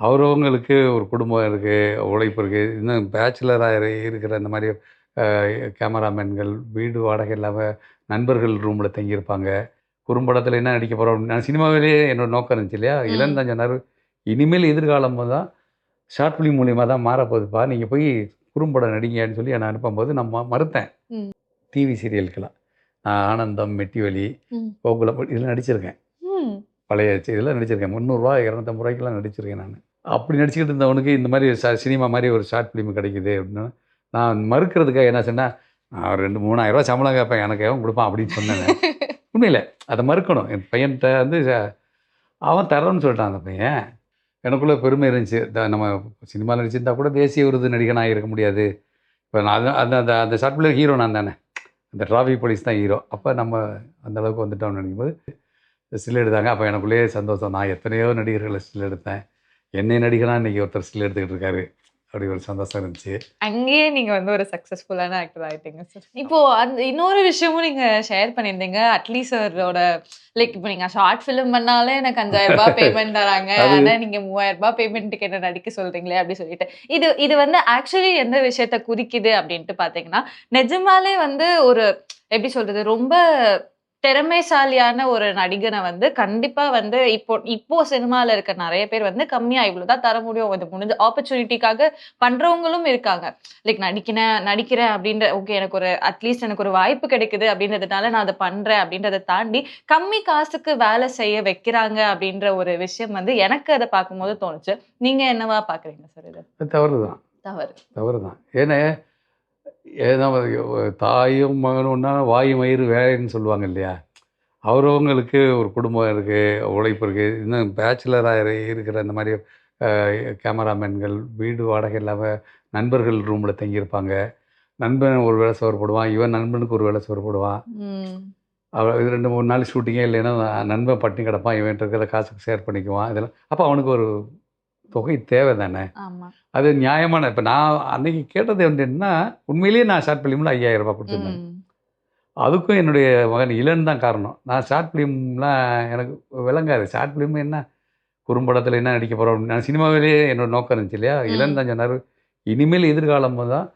அவரவங்களுக்கு ஒரு குடும்பம் இருக்குது, உழைப்பு இருக்குது. இன்னும் பேச்சுலராக இருக்கிற இந்த மாதிரி கேமராமேன்கள் வீடு வாடகை இல்லாமல் நண்பர்கள் ரூமில் தங்கியிருப்பாங்க. குறும்படத்தில் என்ன நடிக்க போகிறோம், நான் சினிமாவிலேயே என்னோட நோக்கம் இருந்துச்சு இல்லையா? இளன் தான் சொன்னார், இனிமேல் எதிர்காலம் தான் ஷார்ட் ஃபிலிம் மூலியமாக தான் மாறப்போகுதுப்பா, நீங்கள் போய் குறும்படம் நடிங்கன்னு சொல்லி என்னை அனுப்பும்போது நான் மறுத்தேன். ம். டிவி சீரியலுக்கெல்லாம் நான் ஆனந்தம், மெட்டிவலி, ம். கோகுலம் இதில் நடிச்சிருக்கேன். ம். பழைய இதில் நடிச்சிருக்கேன். ரூ. 300 250 நடிச்சிருக்கேன் நான். அப்படி நடிச்சுக்கிட்டு இருந்தவனுக்கு இந்த மாதிரி சினிமா மாதிரி ஒரு ஷார்ட் ஃபிலிம் கிடைக்குது அப்படின்னா, நான் மறுக்கிறதுக்காக என்ன சொன்னேன், நான் ஒரு 2 3000 சம்பளம் கேட்பேன், எனக்கு எவன் கொடுப்பான் அப்படின்னு சொன்னேன். உண்மையில அதை மறுக்கணும். என் பையன்கிட்ட வந்து அவன் தரேன்னு சொல்லிட்டான் அந்த பையன். எனக்குள்ள பெருமை இருந்துச்சு. நம்ம சினிமாவில் நடிச்சிருந்தா கூட தேசிய விருது நடிகனாக இருக்க முடியாது. இப்போ நான் அந்த அந்த அந்த ஷார்ட் ஃபிலிம் ஹீரோ நான் தானே. அந்த டிராஃபிக் போலீஸ் தான் ஹீரோ. அப்போ நம்ம அந்த அளவுக்கு வந்துட்டோம்னு நினைக்கும்போது ஸ்டில் எடுத்தாங்க. அப்போ எனக்குள்ளேயே சந்தோஷம். நான் எத்தனையோ நடிகர்களை ஸ்டில் எடுத்தேன். என்னை நடிகனா இன்றைக்கி ஒருத்தர் ஸ்டில் எடுத்துக்கிட்டு இருக்காரு. அப்படி ஒரு சந்தோஷம் இருந்துச்சு. அங்கேயே நீங்க வந்து ஒரு சக்சஸ்ஃபுல்லான ஆக்டர் ஆயிட்டீங்க சார். இப்போ அந்த இன்னொரு விஷயமும் நீங்க ஷேர் பண்ணியிருந்தீங்க. அட்லி சாரோட லைக் இப்போ நீங்க ஷார்ட் ஃபிலிம் பண்ணாலே எனக்கு ரூ. 5000 பேமெண்ட் தராங்க. ஆனா நீங்க ரூ. 3000 பேமெண்ட்டுக்கு என்ன நடிக்க சொல்றீங்களே அப்படி சொல்லிட்டு. இது வந்து ஆக்சுவலி எந்த விஷயத்த குறிக்குது அப்படின்ட்டு பார்த்தீங்கன்னா, நிஜமாலே வந்து ஒரு எப்படி சொல்றது, ரொம்ப திறமைசாலியான ஒரு நடிகனை வந்து கண்டிப்பா வந்து இப்போ சினிமால இருக்க நிறைய பேர் வந்து கம்மியா இவ்வளவுதான் தர முடியும், அது முடிஞ்ச ஆப்பர்ச்சுனிட்டிக்காக பண்றவங்களும் இருக்காங்க. லைக் நடிக்கிறேன் அப்படின்ற ஓகே, எனக்கு ஒரு அட்லீஸ்ட் எனக்கு ஒரு வாய்ப்பு கிடைக்குது அப்படின்றதுனால நான் அதை பண்றேன் அப்படின்றத தாண்டி கம்மி காசுக்கு வேலை செய்ய வைக்கிறாங்க அப்படின்ற ஒரு விஷயம் வந்து எனக்கு அதை பார்க்கும்போது தோணுச்சு. நீங்க என்னவா பாக்குறீங்க சார்? இது தவறுதான். தவறுதான். ஏன்னா தாயும் மகனும் ஒன்றா வாயும் வயிறு வேலைன்னு சொல்லுவாங்க இல்லையா? அவரவங்களுக்கு ஒரு குடும்பம் இருக்குது, உழைப்பு இருக்குது. இன்னும் பேச்சுலராக இருக்கிற இந்த மாதிரி கேமராமேன்கள் வீடு வாடகை இல்லாமல் நண்பர்கள் ரூமில் தங்கியிருப்பாங்க. நண்பன் ஒரு வேளை சோறு போடுவான், இவன் நண்பனுக்கு ஒரு வேளை சோறு போடுவான். இது 2 3 நாள் ஷூட்டிங்கே இல்லைன்னா நண்பன் பட்டினி கிடப்பான், இவன்கிட்ட இருக்கிறத காசுக்கு ஷேர் பண்ணிக்குவான். இதெல்லாம் அப்போ அவனுக்கு ஒரு தொகை தேவை தானே. அது நியாயமான. இப்போ நான் அன்னைக்கு கேட்டது வந்து என்னன்னா, உண்மையிலேயே நான் ஷார்ட் ஃபிலிமில் 5000 கொடுத்துருந்தேன். அதுக்கும் என்னுடைய மகன் இளன் தான் காரணம். நான் ஷார்ட் ஃபிலிம்லாம் எனக்கு விளங்காது. ஷார்ட் ஃபிலிம் என்ன, குறும்படத்தில் என்ன நடிக்க போகிறோம், நான் சினிமாவிலேயே என்னோட நோக்கம் இருந்துச்சு இல்லையா? இளன் தான் சொன்னார், இனிமேல் எதிர்காலம் தான்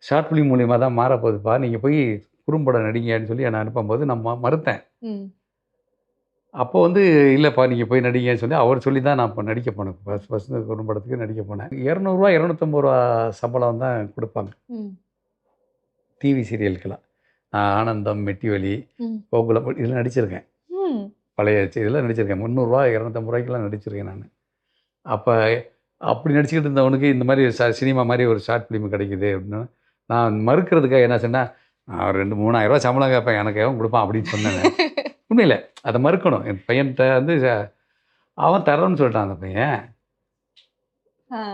ஷார்ட் ஃபிலிம் மூலியமாக தான் மாறப்போகுதுப்பா, நீங்கள் போய் குறும்படம் நடிங்கன்னு சொல்லி என்னை அனுப்பும்போது நான் மறுத்தேன். அப்போ வந்து இல்லைப்பா நீங்கள் போய் நடிங்கன்னு சொல்லி அவர் சொல்லி தான் நான் இப்போ நடிக்க போனேன். ஃபஸ்ட்டு குறும்படத்துக்கு நடிக்க போனேன். ரூ. 200 சம்பளம் தான் கொடுப்பாங்க டிவி சீரியலுக்கெல்லாம். நான் ஆனந்தம், மெட்டிவலி, கோகுலம் இதில் நடிச்சிருக்கேன். பழைய இதில் நடிச்சிருக்கேன். ரூ. 300 250 நடிச்சிருக்கேன் நான். அப்போ அப்படி நடிச்சுக்கிட்டு இருந்தவனுக்கு இந்த மாதிரி சினிமா மாதிரி ஒரு ஷார்ட் ஃபிலிம் கிடைக்குது அப்படின்னா, நான் மறுக்கிறதுக்காக என்ன சொன்னேன், நான் ஒரு 2 3000 சம்பளம் கேட்பேன், எனக்கு எவன் கொடுப்பான் அப்படின்னு சொன்னேன். உண்மையில அதை மறுக்கணும். என் பையன்கிட்ட வந்து அவன் தரேன்னு சொல்லிட்டான் அந்த பையன்.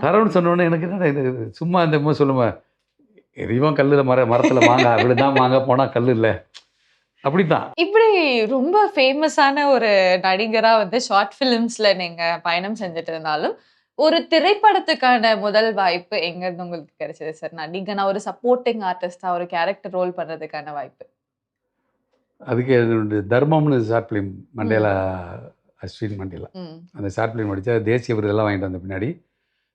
தரேன்னு சொன்னோடனே எனக்கு என்ன இது சும்மா இந்த சொல்லுவேன், எரியும் கல்லில் மரத்தில் மாங்காய் அப்படிதான் மாங்காய் போனால் கல் இல்லை அப்படித்தான். இப்படி ரொம்ப ஃபேமஸான ஒரு நடிகரா வந்து ஷார்ட் ஃபிலிம்ஸ்ல நீங்க பயணம் செஞ்சுட்டு இருந்தாலும், ஒரு திரைப்படத்துக்கான முதல் வாய்ப்பு எங்க இருந்து உங்களுக்கு கிடைச்சது சார்? நடிகனா ஒரு சப்போர்ட்டிங் ஆர்டிஸ்டா ஒரு கேரக்டர் ரோல் பண்றதுக்கான வாய்ப்பு. அதுக்கு என்னுடைய தர்மம்னு short film Mandela, Ashwin Mandela அந்த ஷார்ட் ஃபிலிம் நடித்தா தேசிய விருதெல்லாம் வாங்கிட்டு வந்த பின்னாடி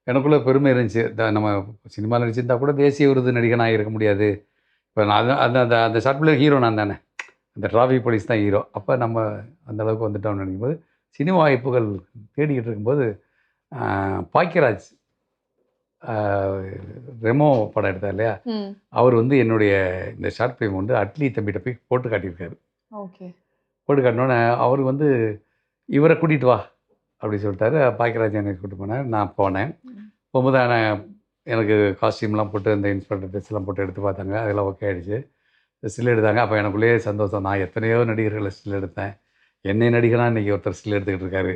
எனக்குள்ளே பெருமை இருந்துச்சு. நம்ம சினிமாவில் நடிச்சிருந்தா கூட தேசிய விருது நடிகனாக இருக்க முடியாது. இப்போ நான் அந்த அந்த அந்த ஷார்ட் ஃபிலிம் ஹீரோ நான் தானே. அந்த டிராஃபிக் போலீஸ் தான் ஹீரோ. அப்போ நம்ம அந்த அளவுக்கு வந்துட்டோம்னு நினைக்கும்போது சினிமா வாய்ப்புகள் தேடிக்கிட்டு இருக்கும்போது பாக்கியராஜ் ரெமோ படம் எடுத்தார் இல்லையா, அவர் வந்து என்னுடைய இந்த ஷார்ட் ஃபிலிம் வந்து அட்லி தம்பிகிட்ட போய் போட்டு காட்டியிருக்காரு. போட்டு காட்டினோன்னே அவர் வந்து இவரை கூட்டிகிட்டு வா அப்படி சொல்லிட்டாரு. பாக்கியராஜ் என்னை கூப்பிட்டு போனார். நான் போனேன். போகும்போது எனக்கு காஸ்டியூம்லாம் போட்டு அந்த இன்ஸ்பெக்டர் ட்ரெஸ்லாம் போட்டு எடுத்து பார்த்தாங்க. அதெல்லாம் ஓகே ஆகிடுச்சு. ஸ்டில் எடுத்தாங்க. அப்போ எனக்குள்ளேயே சந்தோஷம். நான் எத்தனையோ நடிகர்களை ஸ்டில் எடுத்தேன். என்னை நடிகனா இன்றைக்கி ஒருத்தர் ஸ்டில் எடுத்துக்கிட்டு இருக்காரு.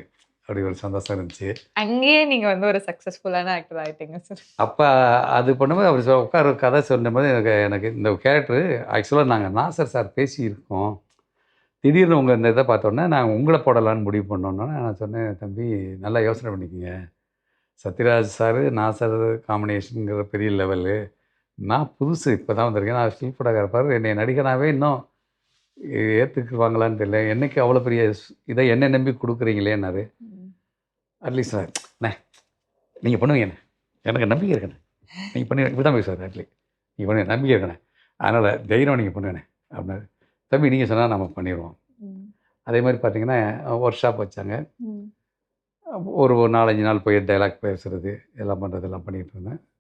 அப்படி ஒரு சந்தோஷம் இருந்துச்சு. அங்கேயே நீங்கள் வந்து ஒரு சக்ஸஸ்ஃபுல்லான ஆக்டர் ஆகிட்டீங்க சார். அப்போ அது பண்ணும்போது அவர் உட்கார கதை சொல்லும்போது எனக்கு இந்த கேரக்டரு ஆக்சுவலாக நாங்கள் நாசர் சார் பேசியிருக்கோம். திடீர்னு உங்கள் இந்த இதை பார்த்தோன்னே நாங்கள் உங்களை போடலான்னு முடிவு பண்ணோன்னே நான் சொன்னேன், தம்பி நல்லா யோசனை பண்ணிக்கோங்க. சத்யராஜ் சார் நாசர் காம்பினேஷனுங்கிற பெரிய லெவலு. நான் புதுசு இப்போ தான் வந்திருக்கேன். நான் ஸ்டில் ஃபோட்டோகிராஃபர். என்னை நடிகனாகவே இன்னும் ஏற்றுக்குவாங்களான்னு தெரியல. என்னைக்கு அவ்வளோ பெரிய இதை என்னை நம்பி கொடுக்குறீங்களேன்னாரு. அட்லீஸ்ட் அண்ணே நீங்கள் பண்ணுவீங்கண்ணே, எனக்கு நம்பிக்கை இருக்குண்ணே, நீங்கள் பண்ணி இப்படி தான் பேசுவார் ஆக்சுவலி. நீங்கள் பண்ணி நம்பிக்கை இருக்குண்ணே, அதனால் தைரியம் நீங்கள் பண்ணுவேண்ணே அப்படின்னாரு. தம்பி நீங்கள் சொன்னால் நம்ம பண்ணிடுவோம். அதே மாதிரி பார்த்தீங்கன்னா ஒர்க் ஷாப் வச்சாங்க. ஒரு 4-5 நாள் போய் டைலாக் பேசுகிறது எல்லாம் பண்ணுறது எல்லாம் பண்ணிகிட்டு இருந்தேன்.